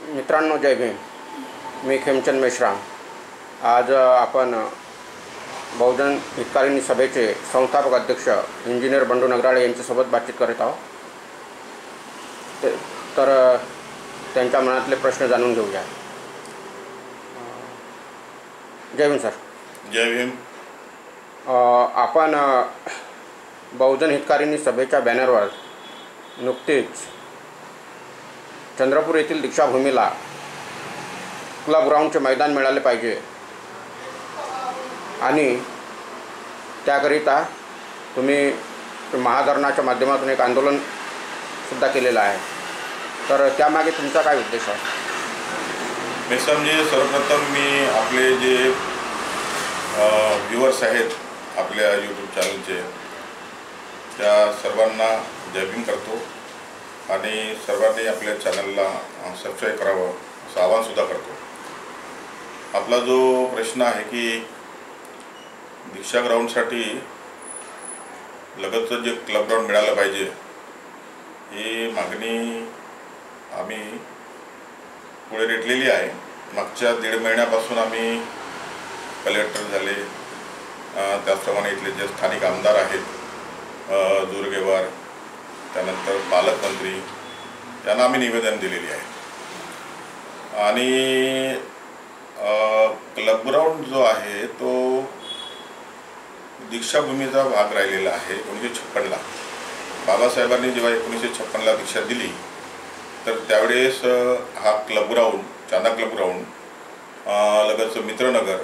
मित्रांनो, जय भीम. मी खेमचंद मेश्राम. आज आपण बहुजन हितकारिणी सभेचे संस्थापक अध्यक्ष इंजिनियर बंडू नगराळे यांच्यासोबत बातचीत करत आहोत. तर त्यांच्या मनातले प्रश्न जाणून घेऊया. जय भीम सर. जय भीम. आपण बहुजन हितकारिणी सभेच्या बॅनरवर नुकतेच चंद्रपूर येथील दीक्षाभूमीला क्लब ग्राउंडचे मैदान मिळाले पाहिजे आणि त्याकरिता तुम्ही महाधरणाच्या माध्यमातून एक आंदोलनसुद्धा केलेलं आहे. तर त्यामागे तुमचा काय उद्देश आहे? मेश्रामजी, सर्वप्रथम मी आपले जे व्ह्युअर्स आहेत आपल्या यूट्यूब चॅनलचे, त्या सर्वांना जय भीम करतो आणि सर्वांनी आपल्या चॅनलला सबस्क्राईब करावं असं आवाहनसुद्धा करतो. आपला जो प्रश्न आहे की दीक्षा ग्राउंडसाठी लगतचं जे क्लब ग्राउंड मिळालं पाहिजे, ही मागणी आम्ही पुढे रेटलेली आहे. मागच्या 1.5 महिन्यापासून आम्ही कलेक्टर झाले, त्याचप्रमाणे इथले जे स्थानिक आमदार आहेत जोरगेवार, त्यानंतर पालकमंत्री यांना आम्ही निवेदन दिलेली आहे. आणि क्लब ग्राउंड जो आहे तो दीक्षाभूमीचा भाग राहिलेला आहे. 1956ला बाबासाहेबांनी जेव्हा 1956ला दीक्षा दिली तर त्यावेळेस हा club ground, Chanda club ground, लगतचं मित्रनगर,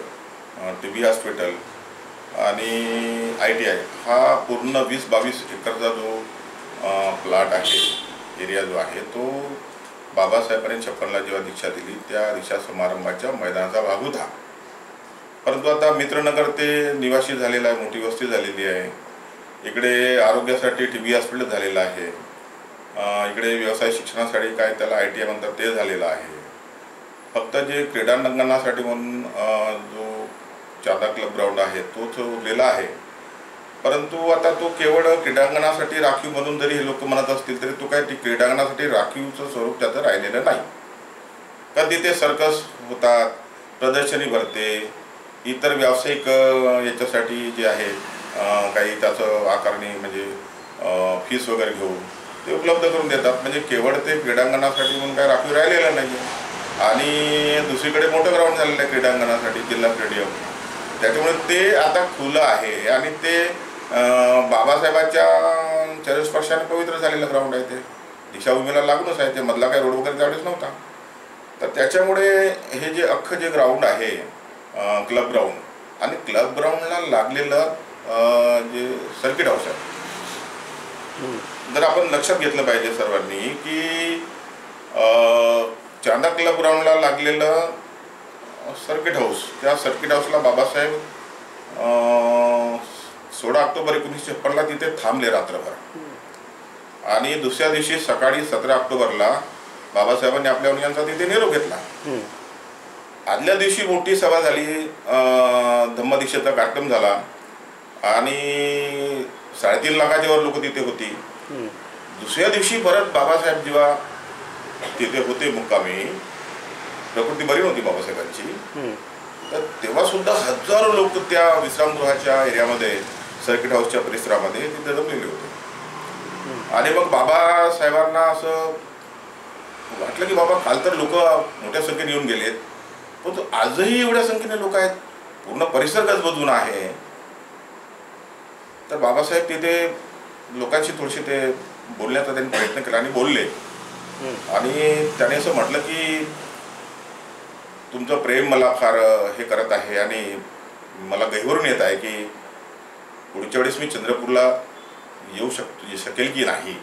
TB हॉस्पिटल आणि ITI हा पूर्ण 20-22 एकरचा जो प्लॉट आहे, एरिया जो आहे, तो बाबासाहेबांनी 56ला जेव्हा दीक्षा दिली त्या दीक्षा समारंभाच्या मैदानाचा भाग होता. परंतु आता मित्रनगर ते निवासी झालेला आहे, मोठी वस्ती झालेली आहे. इकडे आरोग्यासाठी TB हॉस्पिटल झालेलं आहे. इकडे व्यवसाय शिक्षणासाठी काय त्याला ITI म्हणतात ते झालेलं आहे. फक्त जे क्रीडांगणासाठी म्हणून जो चांदा क्लब ग्राउंड आहे तोच उरलेला आहे. परंतु आता तो केवळ क्रीडांगणासाठी राखीव म्हणून जरी हे लोक म्हणत असतील तरी तो काय क्रीडांगणासाठी राखीवचं स्वरूप त्याचं राहिलेलं नाही. कारण तिथे सर्कस होतात, प्रदर्शनी भरते, इतर व्यावसायिक याच्यासाठी जे आहे काही त्याचं आकारणी म्हणजे फीस वगैरे घेऊन ते उपलब्ध करून देतात. म्हणजे केवळ ते क्रीडांगणासाठी म्हणून काय राखीव राहिलेलं नाही. आणि दुसरीकडे मोठं ग्राउंड झालेलं आहे क्रीडांगणासाठी, जिल्हा स्टेडियम, त्याच्यामुळे ते आता खुलं आहे आणि ते बाबासाहेबांच्या चरणस्पर्शाने पवित्र झालेलं ग्राउंड आहे. ते दीक्षाभूमीला लागूनच आहे. ते मधला काही रोड वगैरे त्यावेळेस नव्हता. तर त्याच्यामुळे हे जे अख्खं जे ग्राउंड आहे क्लब ग्राउंड आणि क्लब ग्राउंडला लागलेलं जे सर्किट हाऊस आहे, जर आपण लक्षात घेतलं पाहिजे सर्वांनी की चांदा क्लब ग्राउंडला लागलेलं सर्किट हाऊस, त्या सर्किट हाऊसला बाबासाहेब 16 ऑक्टोबर 1956ला तिथे थांबले रात्रभर. आणि दुसऱ्या दिवशी सकाळी 17 ऑक्टोबरला बाबासाहेबांनी आपल्या मुलांचा तिथे निरोप घेतला. आदल्या दिवशी मोठी सभा झाली, धम्मदीक्षेचा कार्यक्रम झाला आणि 3.5 लाखाच्या वर लोक तिथे होती. दुसऱ्या दिवशी परत बाबासाहेब जेव्हा तिथे होते मुक्कामी, प्रकृती बरी नव्हती बाबासाहेबांची, तर तेव्हा सुद्धा हजारो लोक त्या विश्रामगृहाच्या एरियामध्ये, सर्किट हाऊसच्या परिसरामध्ये तिथे जमलेले होते. आणि मग बाबासाहेबांना असं वाटलं की बाबा काल तर लोक मोठ्या संख्येने येऊन गेलेत, पण आजही एवढ्या संख्येने लोक आहेत, पूर्ण परिसर गजबजून आहे. तर बाबासाहेब तिथे लोकांशी थोडीशी ते बोलण्याचा त्यांनी प्रयत्न केला आणि बोलले. आणि त्याने असं म्हटलं की तुमचं प्रेम मला फार हे करत आहे आणि मला गहिवरून येत आहे की पुढच्या वेळेस मी चंद्रपूरला येऊ शकेल की नाही,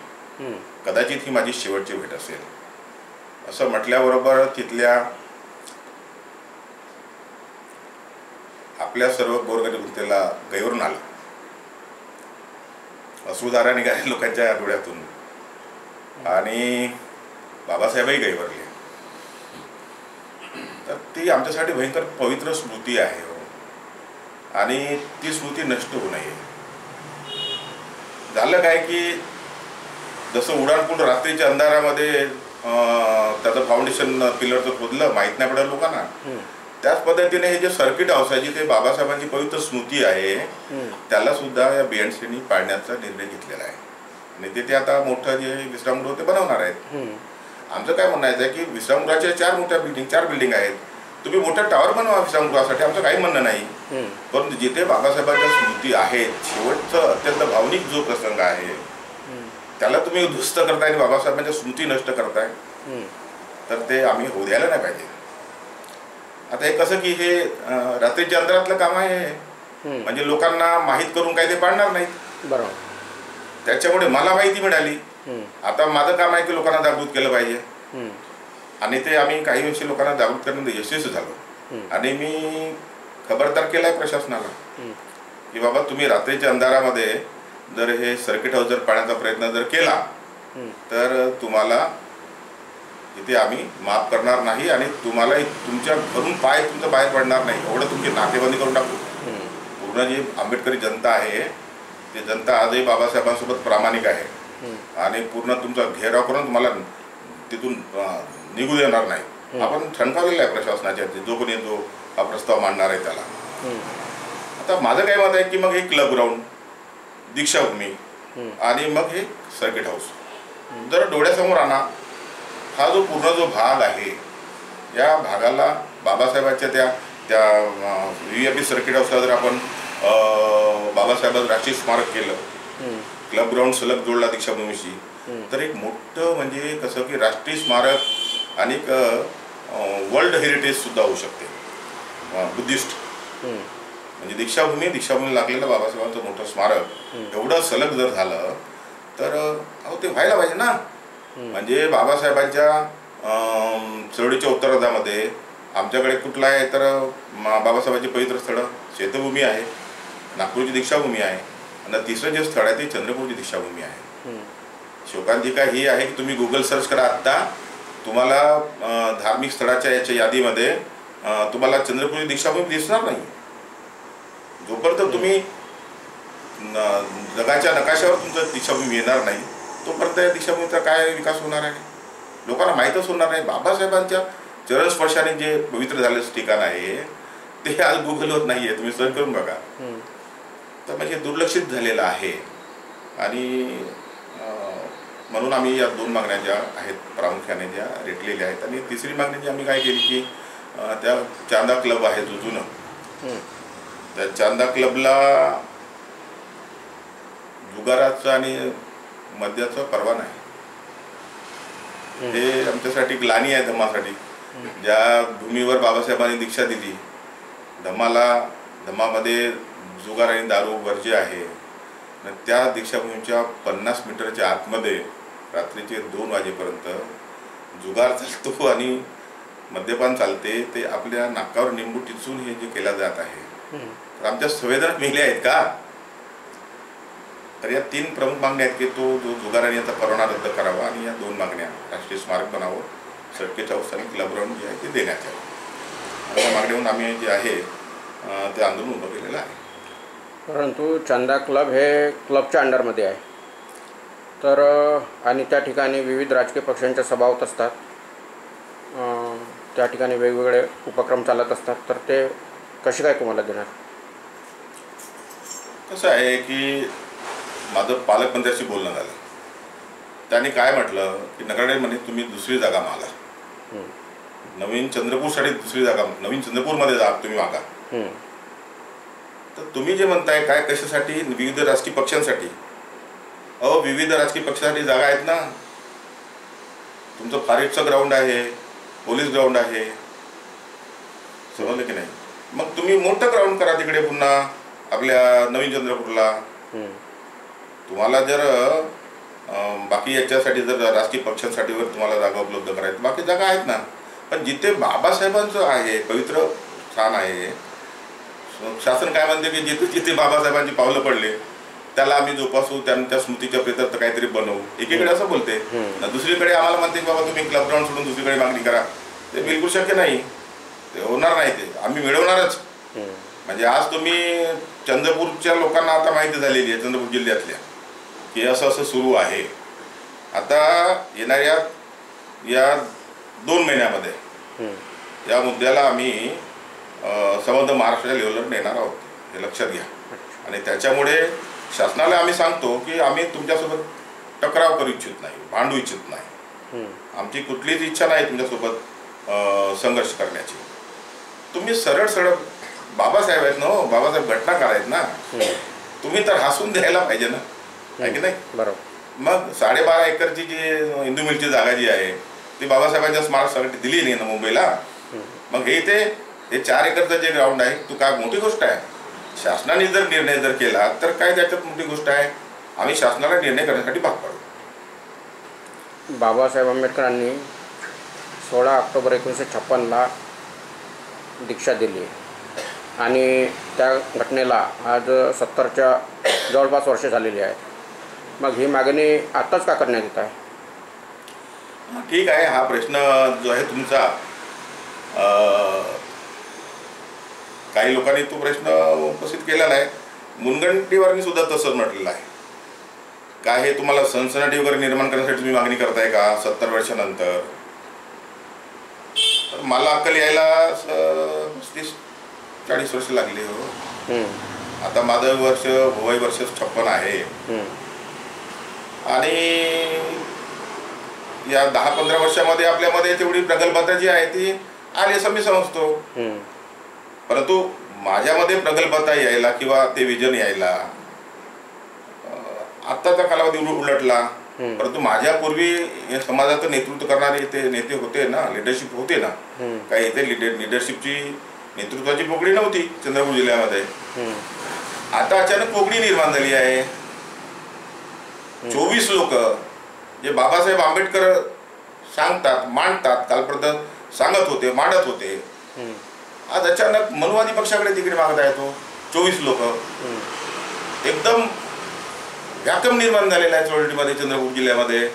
कदाचित ही माझी शेवटची भेट असेल. असं म्हटल्याबरोबर तिथल्या आपल्या सर्व गोरगरीब जनतेला गहिवरून आलं. अश्रुधारा निघाल्या लोकांच्या डोळ्यातून आणि बाबासाहेबही गहिवरले. तर ती आमच्यासाठी भयंकर पवित्र स्मृती आहे आणि ती स्मृती नष्ट होऊ नये. झालं काय की जसं उड्डाणपूल रात्रीच्या अंधारामध्ये त्याचं फाउंडेशन पिलरचं खोदलं, माहीत नाही पडलं लोकांना. त्याच पद्धतीने हे जे सर्किट हाऊस आहे, जिथे बाबासाहेबांची पवित्र स्मृती आहे, त्याला सुद्धा या BNCने पाडण्याचा निर्णय घेतलेला आहे. आणि तिथे आता मोठं जे विश्रामगृह ते बनवणार आहेत. आमचं काय म्हणणं आहे की विश्रामगृहाच्या 4 बिल्डिंग आहेत, तुम्ही मोठा टावर बनवा विश्रामगृहासाठी, आमचं काही म्हणणं नाही. परंतु जिथे बाबासाहेबांच्या स्मृती आहेत, शेवटचं अत्यंत भावनिक जो प्रसंग आहे, त्याला तुम्ही उद्ध्वस्त करताय आणि बाबासाहेबांच्या स्मृती नष्ट करताय, तर ते आम्ही होऊ द्यायला नाही पाहिजे. आता हे कसं की हे रात्रीच्या अंतरातलं काम आहे, म्हणजे लोकांना माहीत करून काही ते पाडणार नाहीत. बरोबर. त्याच्यामुळे मला माहिती मिळाली. आता माझं काम आहे की लोकांना जागृत केलं पाहिजे, आणि ते आम्ही काही वर्षी लोकांना जागृत करण्यामध्ये यशस्वी झालो. आणि मी खबरदार केला आहे प्रशासनाला की बाबा तुम्ही रात्रीच्या अंधारामध्ये जर हे सर्किट हाऊस जर पाडण्याचा प्रयत्न जर केला तर तुम्हाला इथे आम्ही माफ करणार नाही, आणि तुम्हाला तुमच्या घरून पाय तुमचं बाहेर पडणार नाही, एवढं तुमची नाकेबंदी करून टाकू. पूर्ण जी आंबेडकरी जनता आहे, ती जनता आजही बाबासाहेबांसोबत प्रामाणिक आहे, आणि पूर्ण तुमचा घेराव करून तुम्हाला तिथून निघू देणार नाही. आपण ठणकावलेलं आहे प्रशासनाच्या, जो कोणी जो हा प्रस्ताव मांडणार आहे त्याला. आता माझं काय मत आहे की मग हे क्लब ग्राउंड, दीक्षाभूमी आणि मग हे सर्किट हाऊस जर डोळ्यासमोर आणा. हा जो पूर्ण जो भाग आहे, या भागाला बाबासाहेबांच्या त्या VIP सर्किट हाऊसला जर आपण बाबासाहेबांचं राष्ट्रीय स्मारक केलं, क्लब ग्राउंड सलग जोडला दीक्षाभूमीशी, तर एक मोठं म्हणजे कसं की राष्ट्रीय स्मारक आणि वर्ल्ड हेरिटेज सुद्धा होऊ शकते. बुद्धिस्ट म्हणजे दीक्षाभूमी लागलेलं बाबासाहेबांचं मोठं स्मारक एवढं सलग जर झालं तर ते व्हायला पाहिजे ना. म्हणजे बाबासाहेबांच्या चळवळीच्या उत्तरार्धामध्ये आमच्याकडे कुठलं आहे तर बाबासाहेबांची पवित्र स्थळं चैत्यभूमी आहे, नागपूरची दीक्षाभूमी आहे, आणि तिसरं जे स्थळ आहे ते चंद्रपूरची दीक्षाभूमी आहे. शोकांतिका ही आहे की तुम्ही गुगल सर्च करा, आत्ता तुम्हाला धार्मिक स्थळाच्या याच्या यादीमध्ये तुम्हाला चंद्रपूरची दीक्षाभूमी दिसणार नाही. जोपर्यंत तुम्ही जगाच्या नकाशावर तुमचं दीक्षाभूमी येणार नाही, तोपर्यंत या दीक्षाभूमीचा काय विकास होणार आहे लोकांना माहीतच होणार नाही. बाबासाहेबांच्या चरणस्पर्शाने जे पवित्र झालेलं ठिकाण आहे ते आज गुगलवर नाही आहे, तुम्ही सर्च करून बघा. तर म्हणजे दुर्लक्षित झालेलं आहे. आणि म्हणून आम्ही या 2 मागण्या ज्या आहेत प्रामुख्याने ज्या रेटलेल्या आहेत. आणि तिसरी मागणी जी आम्ही काय केली की त्या चांदा क्लब आहे जो जुनं, त्या चांदा क्लबला जुगाराचं आणि मद्याचा परवाना आहे. हे आमच्यासाठी ग्लानी आहे धम्मासाठी. ज्या भूमीवर बाबासाहेबांनी दीक्षा दिली, धम्मामध्ये जुगार आणि दारू वर्ज्य आहे, त्या दीक्षाभूमीच्या 50 मीटरच्या आतमध्ये रात्रीचे 2 वाजेपर्यंत जुगार चालतो आणि मद्यपान चालते. ते आपल्या नाकावर निंबू टिचून हे जे केलं जात आहे, तर आमच्या संवेदना मिळल्या आहेत का? तर या 3 प्रमुख मागण्या आहेत की तो जो जुगार आणि याचा परवाना रद्द करावा, आणि या 2 मागण्या राष्ट्रीय स्मारक बनावं, सर्किट हाऊस आणि क्लब ग्राउंड जे आहे ते देण्यात यावं. या मागणीहून आम्ही जे आहे ते आंदोलन उभं केलेलं आहे. परंतु चांदा क्लब हे क्लबच्या अंडरमध्ये आहे, तर आणि त्या ठिकाणी विविध राजकीय पक्षांच्या सभा होत असतात, त्या ठिकाणी वेगवेगळे उपक्रम चालत असतात, तर ते कसे काय तुम्हाला देणार? कसं आहे की माझं पालकमंत्र्याशी बोलणं झालं, त्यांनी काय म्हटलं की नगरडे म्हणे तुम्ही दुसरी जागा मागा, नवीन चंद्रपूरसाठी दुसरी जागा, नवीन चंद्रपूरमध्ये जा तुम्ही मागा. तर तुम्ही जे म्हणताय काय कशासाठी? विविध राजकीय पक्षांसाठी. विविध राजकीय पक्षांसाठी जागा आहेत ना. तुमचं फारेटचं ग्राउंड आहे, पोलीस ग्राउंड आहे, समजलं की नाही? मग तुम्ही मोठं ग्राउंड करा तिकडे पुन्हा आपल्या नवीन चंद्रपूरला. तुम्हाला जर बाकी याच्यासाठी जर राजकीय पक्षांसाठी जर तुम्हाला जागा उपलब्ध करायची, बाकी जागा आहेत ना. पण जिथे बाबासाहेबांचं आहे पवित्र स्थान आहे, शासन काय म्हणते की जिथे जिथे बाबासाहेबांची पावलं पडले त्याला आम्ही जोपासू, त्यांच्या स्मृतीच्या प्रेतात काहीतरी बनवू. एकीकडे असं बोलते, दुसरीकडे आम्हाला म्हणते की बाबा तुम्ही क्लब ग्राउंड सोडून दुसरीकडे मागणी करा. ते बिलकुल शक्य नाही, ते होणार नाही. ते आम्ही मिळवणारच. म्हणजे आज तुम्ही चंद्रपूरच्या लोकांना आता माहिती झालेली आहे, चंद्रपूर जिल्ह्यातल्या, की असं असं सुरू आहे. आता येणाऱ्या या 2 महिन्यामध्ये या मुद्द्याला आम्ही संबंध महाराष्ट्राच्या लेवलवर नेणार आहोत, हे लक्षात घ्या. आणि त्याच्यामुळे शासनाला आम्ही सांगतो की आम्ही तुमच्यासोबत टकराव करू इच्छित नाही, भांडू इच्छित नाही. आमची कुठलीच इच्छा नाही तुमच्यासोबत संघर्ष करण्याची. तुम्ही सरळ सरळ बाबासाहेब आहेत ना, बाबासाहेब घटनाकार आहेत ना, तुम्ही तर हसून द्यायला पाहिजे ना, आहे की नाही? बरोबर. मग 12.5 एकरची जी इंदू मिलची जागा जी आहे ती बाबासाहेबांच्या स्मारकासाठी दिली नाही ना मुंबईला. मग हे 4 एकरचं जे ग्राउंड आहे तू काय मोठी गोष्ट आहे? शासनाने जर निर्णय जर केला तर काय त्याच्यात मोठी गोष्ट आहे? आम्ही शासनाला निर्णय करण्यासाठी भाग पाडू. बाबासाहेब आंबेडकरांनी 16 ऑक्टोबर 1956ला दीक्षा दिली आणि त्या घटनेला आज 70च्या जवळपास वर्ष झालेली आहेत. मग ही मागणी आत्ताच का करण्यात येत आहे? ठीक आहे, हा प्रश्न जो आहे तुमचा, काही लोकांनी तो प्रश्न उपस्थित केलेला आहे. मुनगंटीवारांनी सुद्धा तसंच म्हटलेलं आहे. काय हे तुम्हाला सनसनाटी वगैरे निर्माण करण्यासाठी तुम्ही मागणी करताय का 70 वर्षानंतर? तर मला अक्कल यायला 30-40 वर्ष लागली हो. आता माझं वय वर्ष 56 आहे आणि या 10-15 वर्षामध्ये आपल्यामध्ये तेवढी प्रगल्भता जी आहे ती आली असं मी समजतो. परंतु माझ्यामध्ये प्रगल्भता यायला किंवा ते विजन यायला आत्ताचा कालावधी उलटला. परंतु माझ्यापूर्वी या समाजाचं नेतृत्व करणारे ते नेते होते ना, लिडरशिप होते ना. काही इथे लिडरशिपची नेतृत्वाची पोकळी नव्हती चंद्रपूर जिल्ह्यामध्ये. आता अचानक पोकळी निर्माण झाली आहे. 24 लोक जे बाबासाहेब आंबेडकर सांगतात, मांडतात, कालपर्यंत सांगत होते, मांडत होते, आज अचानक मनुवादी पक्षाकडे तिकडे मागत आहे. तो 24 लोक एकदम व्याकम निर्माण झालेला आहे चळवळीमध्ये चंद्रपूर जिल्ह्यामध्ये.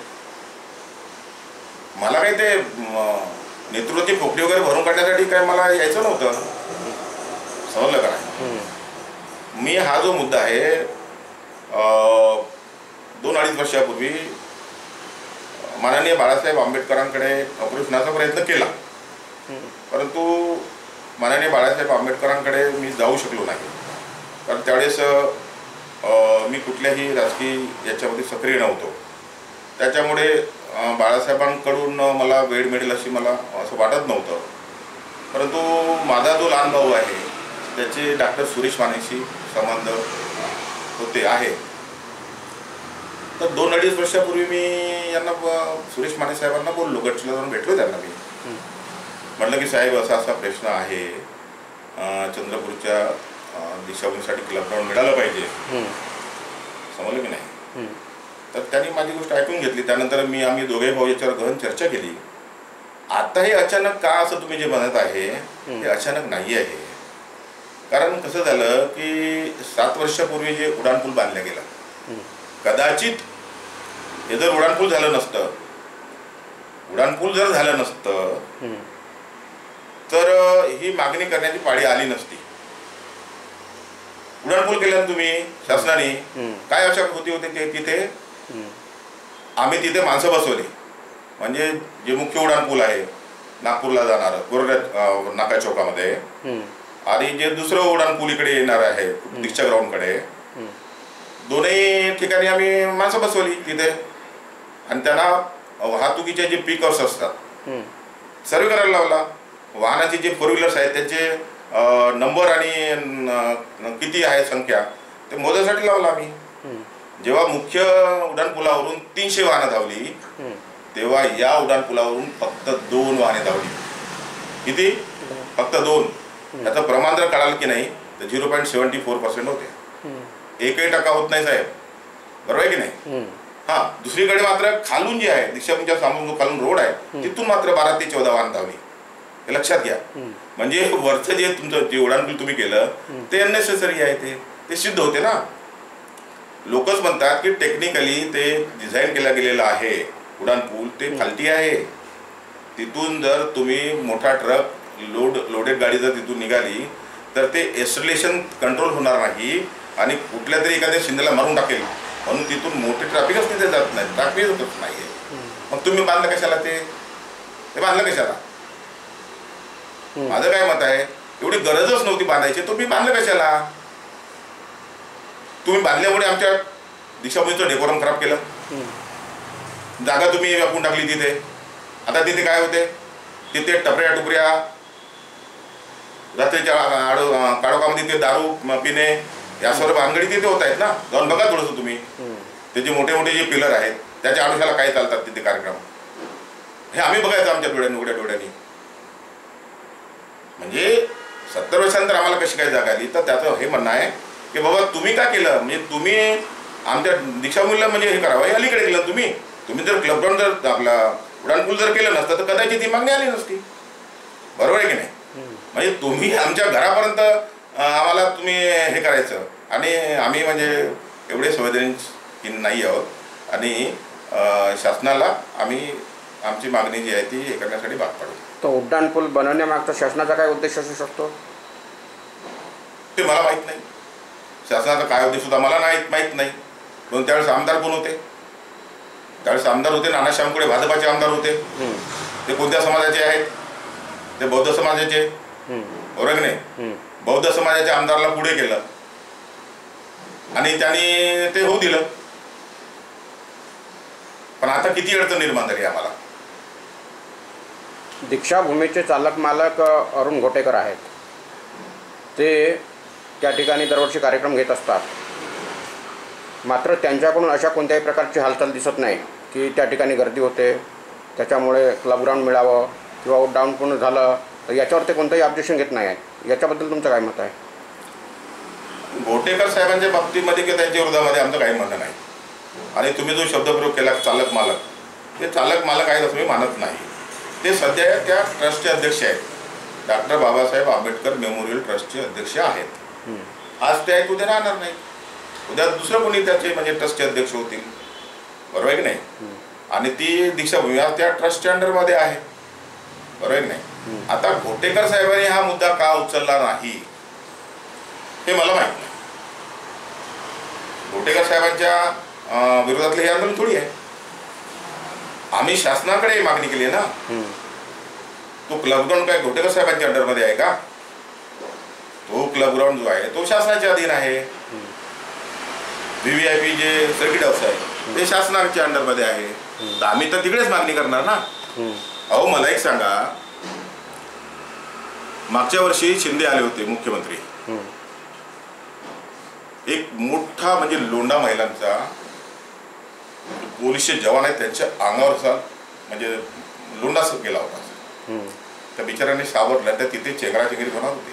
मला काही ते नेतृत्वाची पोकळी वगैरे भरून काढण्यासाठी काय मला यायचं नव्हतं, समजलं का? मी हा जो मुद्दा आहे 2-2.5 वर्षापूर्वी माननीय बाळासाहेब आंबेडकरांकडे अप्रोचण्याचा प्रयत्न केला, परंतु माननीय बाळासाहेब आंबेडकरांकडे मी जाऊ शकलो नाही. कारण त्यावेळेस मी कुठल्याही राजकीय याच्यामध्ये सक्रिय नव्हतो. त्याच्यामुळे बाळासाहेबांकडून मला वेळ मिळेल अशी मला असं वाटत नव्हतं. परंतु माझा जो लहान भाऊ आहे त्याचे डॉक्टर सुरेश मानेशी संबंध होते आहे. तर 2-2.5 वर्षापूर्वी मी यांना सुरेश माने साहेबांना बोललो, गडचिरोलीला जाऊन भेटलो त्यांना. मी म्हटलं की साहेब असा असा प्रश्न आहे, चंद्रपूरच्या दिशाभूमीसाठी क्लब ग्राउंड मिळालं पाहिजे, समजलं की नाही? तर त्यांनी माझी गोष्ट ऐकून घेतली. त्यानंतर आम्ही दोघे भाऊ याच्यावर गहन चर्चा केली. आता हे अचानक का असं तुम्ही जे म्हणत आहे हे अचानक नाही आहे. कारण कसं झालं की 7 वर्षापूर्वी जे उड्डाणपूल बांधलं गेलं, कदाचित हे जर उड्डाणपूल झालं नसतं, उड्डाणपूल जर झालं नसतं तर ही मागणी करण्याची पाळी आली नसती. उड्डाणपूल केलं तुम्ही शासनाने, काय आवश्यक होते तिथे? आम्ही तिथे माणसं बसवली. म्हणजे जे मुख्य उड्डाणपूल आहे नागपूरला जाणार गोरगड नाका चौकामध्ये, आणि जे दुसरं उड्डाणपूल इकडे येणार आहे दीक्षा ग्राउंडकडे, दोन्ही ठिकाणी आम्ही माणसं बसवली तिथे. आणि त्यांना वाहतुकीचे जे पिकअप्स असतात सर्वे करायला लावला. वाहनाचे जे 4 व्हीलर्स आहेत त्यांचे नंबर आणि किती आहे संख्या ते मोजण्यासाठी लावला आम्ही. जेव्हा मुख्य उड्डाणपुलावरून 300 वाहनं धावली, तेव्हा या उड्डाणपुलावरून फक्त 2 वाहने धावली. किती? फक्त 2. याचं प्रमाण जर कळालं की नाही तर 0.74% होते. 1% होत नाही साहेब, बरोबर आहे की नाही? हा, दुसरीकडे मात्र खालून जे आहे दीक्षाभूमीच्या सामोर जो खालून रोड आहे तिथून मात्र 12 ते 14 वाहन धावली. हे लक्षात घ्या. म्हणजे वरचं जे तुमचं जे उड्डाणपूल तुम्ही केलं ते अननेसेसरी आहे, ते सिद्ध होते ना. लोकच म्हणतात की टेक्निकली ते डिझाईन केला गेलेला आहे उड्डाणपूल, ते फाल्टी आहे. तिथून जर तुम्ही मोठा ट्रक लोडेड गाडी जर तिथून निघाली तर ते एक्सेलरेशन कंट्रोल होणार नाही आणि कुठल्या तरी एखाद्या शिंदेला मारून टाकेल, म्हणून तिथून मोठे ट्रॅफिकच तिथे जात नाही, ट्रॅफिकच नाही आहे. मग तुम्ही बांधलं कशाला ते? ते बांधलं कशाला? माझं काय मत आहे, एवढी गरजच नव्हती बांधायची, तुम्ही बांधलं कशाला? तुम्ही बांधल्यामुळे आमच्या दीक्षाभूमीचं डेकोरम खराब केलं, जागा तुम्ही व्यापून टाकली तिथे. आता तिथे काय होते, तिथे टपऱ्या टुपऱ्या, रात्रीच्या काळोखामध्ये ते दारू पिणे, या सर्व भानगडी तिथे होत आहेत ना. जाऊन बघा थोडंसं तुम्ही. त्याचे मोठे मोठे जे पिलर आहेत त्याच्या आडोशाला काय चालतात तिथे कार्यक्रम, हे आम्ही बघायचं आमच्या डोळ्यांनी, उघड्या डोळ्यांनी. म्हणजे 70 वर्षानंतर आम्हाला कशी काय जागा आली, तर त्याचं हे म्हणणं आहे की बाबा तुम्ही काय केलं, म्हणजे तुम्ही आमच्या दीक्षाभूमीला म्हणजे हे करावं, हे अलीकडे केलं तुम्ही. तुम्ही जर क्लबग्राउंड जर आपला उड्डाणपूल जर केलं नसतं तर कदाचित ही मागणी आली नसती. बरोबर आहे की नाही? म्हणजे तुम्ही आमच्या घरापर्यंत आम्हाला तुम्ही हे करायचं, आणि आम्ही म्हणजे एवढे संवेदनशील नाही आहोत, आणि शासनाला आम्ही आमची मागणी जी आहे ती हे करण्यासाठी भाग पाडू. तो उड्डाणपूल बनवण्यामागचा शासनाचा काय उद्देश असू शकतो ते मला माहीत नाही. शासनाचा काय उद्देश होता मला माहीत नाही. पण त्यावेळेस आमदार कोण होते? त्यावेळेस आमदार होते नाना श्यामकुळे, भाजपाचे आमदार होते. ते कोणत्या समाजाचे आहेत? ते बौद्ध समाजाचे. बरोबर की नाही? बौद्ध समाजाच्या आमदाराला पुढे केलं आणि त्यांनी ते होऊ दिलं. पण आता किती अडचण निर्माण झाली आम्हाला. दीक्षाभूमीचे चालक मालक अरुण घोटेकर आहेत. ते त्या ठिकाणी दरवर्षी कार्यक्रम घेत असतात, मात्र त्यांच्याकडून अशा कोणत्याही प्रकारची हालचाल दिसत नाही की त्या ठिकाणी गर्दी होते, त्याच्यामुळे क्लबग्राउंड मिळावं किंवा उड्डाणपूल झालं तर याच्यावर ते कोणतंही ऑब्जेक्शन घेत नाही आहे. याच्याबद्दल तुमचं काय मत आहे? घोटेकर साहेबांच्या बाबतीमध्ये किंवा त्यांच्या विरोधामध्ये आमचं काही म्हणणं नाही. आणि तुम्ही जो शब्दप्रयोग केला चालक मालक, ते चालक मालक आहेत असं मी मानत नाही. ते सध्या त्या ट्रस्टचे अध्यक्ष आहेत, डॉक्टर बाबासाहेब आंबेडकर मेमोरियल ट्रस्टचे अध्यक्ष आहेत. आज ते आहेत, उद्या राहणार नाही. उद्या दुसरं कोणी त्याचे म्हणजे ट्रस्टचे अध्यक्ष होतील. बरोबर आहे की नाही? आणि ती दीक्षाभूमी त्या ट्रस्टच्या अंडरमध्ये आहे. बरोबर आहे की नाही? आता घोटेकर साहेबांनी हा मुद्दा का उचलला नाही हे मला माहित नाही. घोटेकर साहेबांच्या विरोधातले हे आंदोलन थोडी आहे. आम्ही शासनाकडे मागणी केली आहे ना. तो क्लबग्राउंड काय घोटेकर साहेबांच्या अंडरमध्ये आहे का? तो क्लबग्राउंड जो आहे तो शासनाच्या अधीन आहे. VVIP जे सर्किट हाऊस आहे ते शासनाच्या अंडरमध्ये आहे. तर आम्ही तर तिकडेच मागणी करणार ना. अहो मला एक सांगा, मागच्या वर्षी शिंदे आले होते मुख्यमंत्री. एक मोठा म्हणजे लोंढा महिलांचा पोलीसचे जवान आहेत त्यांच्या अंगावर असा म्हणजे लोंढा गेला होता. त्या बिचारांनी सावरलं, त्या तिथे चेंगराचेंगरी होणार होती.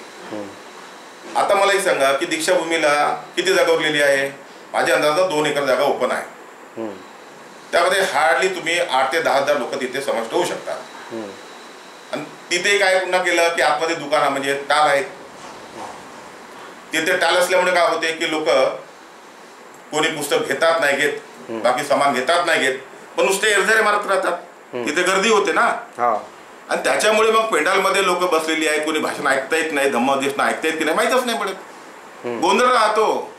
आता मला एक सांगा की दीक्षाभूमीला किती जागा उरलेली आहे? माझ्या अंदाजात 2 एकर जागा ओपन आहे. त्यामध्ये हार्डली तुम्ही 8 ते 10 हजार लोक तिथे समाविष्ट होऊ शकतात. आणि तिथे काय पुन्हा केलं की आतमध्ये दुकानं म्हणजे टाल आहेत. तिथे टाल असल्यामुळे काय होते की लोक कोणी पुस्तक घेतात नाही घेत, बाकी सामान घेतात नाही घेत, पण नुसते एरझरे मारत राहतात. तिथे गर्दी होते ना. आणि त्याच्यामुळे मग पेंडालमध्ये लोक बसलेली आहेत. कोणी भाषण ऐकता येत नाही, धम्मोपदेश ऐकता येत की नाही माहीतच नाही पडत. गोंधळ राहतो.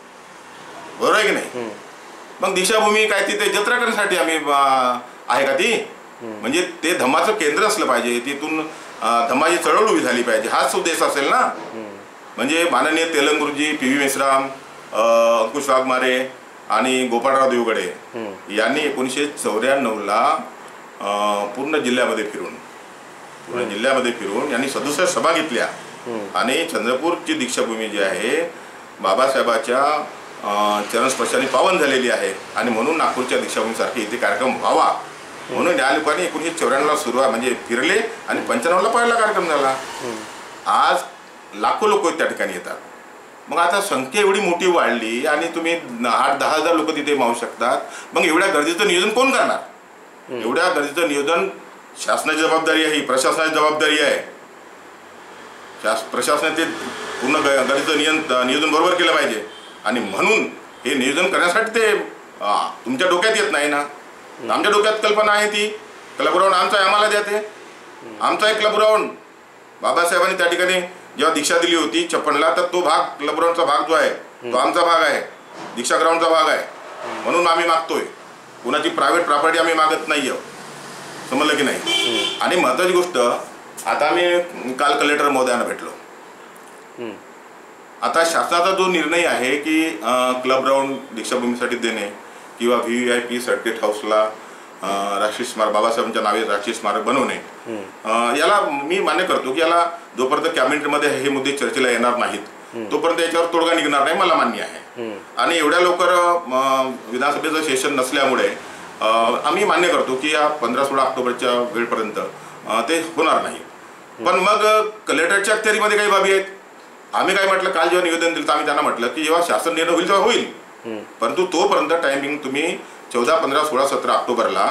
बरोबर आहे की नाही? मग दीक्षाभूमी काय तिथे जत्रा करण्यासाठी आम्ही आहे का ती? म्हणजे ते धम्माचं केंद्र असलं पाहिजे, तिथून धम्माची चळवळ उभी झाली पाहिजे, हाच उद्देश असेल ना. म्हणजे माननीय तेलंगुरुजी, PV मेश्राम, अंकुश वाघमारे आणि गोपाळराव देवगडे यांनी 1994ला पूर्ण जिल्ह्यामध्ये फिरून यांनी 67 सभा घेतल्या. आणि चंद्रपूरची दीक्षाभूमी जी आहे बाबासाहेबाच्या चरणस्पर्शाने पावन झालेली आहे. आणि म्हणून नागपूरच्या दीक्षाभूमीसारखे इथे कार्यक्रम व्हावा म्हणून या लोकांनी 1994ला सुरुवात म्हणजे फिरले आणि 95ला पहिला कार्यक्रम झाला. आज लाखो लोक त्या ठिकाणी येतात. मग आता संख्या एवढी मोठी वाढली आणि तुम्ही 8-10 हजार लोक तिथे मावू शकतात. मग एवढ्या गर्दीचं नियोजन कोण करणार? एवढ्या गर्दीचं नियोजन शासनाची जबाबदारी आहे, प्रशासनाची जबाबदारी आहे. प्रशासनाने ते पूर्ण गर्दीचं नियोजन बरोबर केलं पाहिजे. आणि म्हणून हे नियोजन करण्यासाठी ते तुमच्या डोक्यात येत नाही ना. आमच्या डोक्यात कल्पना आहे ती क्लबग्राउंड आमचा आहे, आम्हाला द्या. आमचा आहे क्लबग्राउंड. बाबासाहेबांनी त्या ठिकाणी जेव्हा दीक्षा दिली होती 56ला, तर तो भाग क्लबग्राउंडचा भाग जो आहे तो आमचा भाग आहे, दीक्षा ग्राउंडचा भाग आहे. म्हणून आम्ही मागतोय. कुणाची प्रायव्हेट प्रॉपर्टी आम्ही मागत नाही आहोत. समजलं की नाही. आणि महत्त्वाची गोष्ट, आता आम्ही काल कलेक्टर महोदयांना भेटलो. आता शासनाचा जो निर्णय आहे की क्लब ग्राउंड दीक्षाभूमीसाठी देणे किंवा VIP सर्किट हाऊसला राष्ट्रीय स्मारक, बाबासाहेबांच्या नावे राष्ट्रीय स्मारक बनवणे, याला मी मान्य करतो की याला जोपर्यंत कॅबिनेटमध्ये हे मुद्दे चर्चेला येणार नाहीत तोपर्यंत याच्यावर तोडगा निघणार नाही, मला मान्य आहे. आणि एवढ्या लवकर विधानसभेचं सेशन नसल्यामुळे आम्ही मान्य करतो की या 15-16 ऑक्टोबरच्या वेळपर्यंत ते होणार नाही. पण मग कलेक्टरच्या अखत्यारीमध्ये काही बाबी आहेत. आम्ही काय म्हटलं, काल जेव्हा निवेदन दिलं तर आम्ही त्यांना म्हटलं की जेव्हा शासन निर्णय होईल तेव्हा होईल, परंतु तोपर्यंत टायमिंग तुम्ही 14, 15, 16, 17 ऑक्टोबरला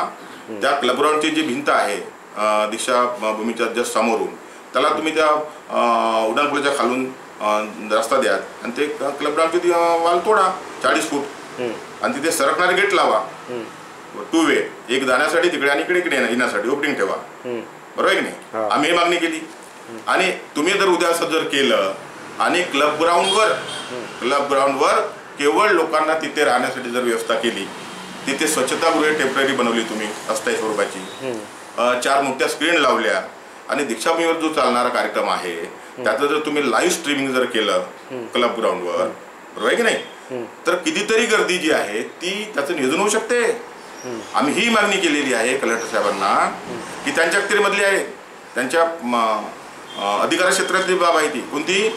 त्या क्लब ग्राउंडची जी भिंत आहे दीक्षाभूमीच्या जस्ट समोरून, त्याला तुम्ही त्या उड्डाणपुलाच्या खालून रस्ता द्या आणि ते क्लब ग्राउंडची वाल तोडा 40 फूट आणि तिथे सरकणारे गेट लावा, 2 वे, एक जाण्यासाठी तिकडे आणि इकडे येण्यासाठी ओपनिंग ठेवा. बरोबर आहे की नाही. आम्ही ही मागणी केली. आणि तुम्ही जर उद्या असं जर केलं आणि क्लब ग्राउंडवर केवळ लोकांना तिथे राहण्यासाठी जर व्यवस्था केली, तिथे स्वच्छतागृहे टेम्पररी बनवली तुम्ही अस्थायी स्वरूपाची, 4 मोठ्या स्क्रीन लावल्या आणि दीक्षाभूमीवर जो चालणारा कार्यक्रम आहे त्याचं जर तुम्ही लाईव्ह स्ट्रीमिंग जर केलं क्लब ग्राउंडवर, बरोबर आहे की नाही, तर कितीतरी गर्दी जी आहे ती त्याचं नियोजन होऊ शकते. आम्ही ही मागणी केलेली आहे कलेक्टर साहेबांना की त्यांच्या अखत्यारीमधली आहे, त्यांच्या अधिकार क्षेत्रातली बाब आहे ती कोणती,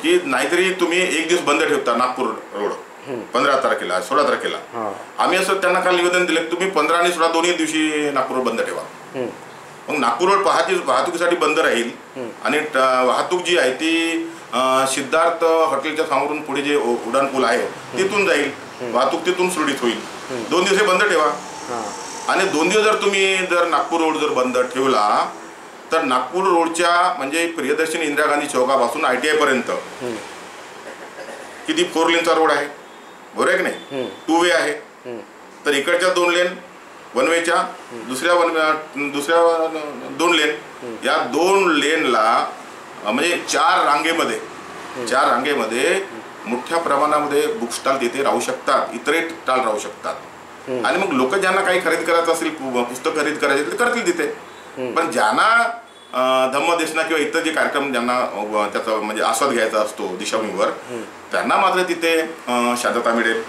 की नाहीतरी तुम्ही एक दिवस बंद ठेवता नागपूर रोड 15 तारखेला 16 तारखेला. आम्ही असं त्यांना काल निवेदन दिलं की तुम्ही 15 आणि 16 दोन्ही दिवशी नागपूर रोड बंद ठेवा. मग नागपूर रोड वाहतुकीसाठी बंद राहील आणि वाहतूक जी आहे ती सिद्धार्थ हॉटेलच्या समोरून पुढे जे उड्डाणपूल आहे तिथून जाईल, वाहतूक तिथून सुरळीत होईल. 2 दिवस बंद ठेवा. आणि 2 दिवस जर तुम्ही नागपूर रोड जर बंद ठेवला तर नागपूर रोडच्या म्हणजे प्रियदर्शनी इंदिरा गांधी चौकापासून ITI पर्यंत किती 4 लेनचा रोड आहे, बरोबर आहे की नाही, 2 वे आहे. तर इकडच्या 2 लेन 1 वेच्या, दुसऱ्या 2 लेन, या 2 लेनला म्हणजे 4 रांगेमध्ये मोठ्या प्रमाणामध्ये बुक स्टॉल तिथे राहू शकतात, इतरही स्टॉल राहू शकतात. आणि मग लोक ज्यांना काही खरेदी करायचं असेल, पुस्तक खरेदी करायचे ते करतील तिथे. पण ज्यांना धम्मदेशना किंवा इतर जे कार्यक्रम ज्यांना त्याचा म्हणजे आस्वाद घ्यायचा असतो दीक्षाभूमीवर, त्यांना मात्र तिथे शांतता मिळेल.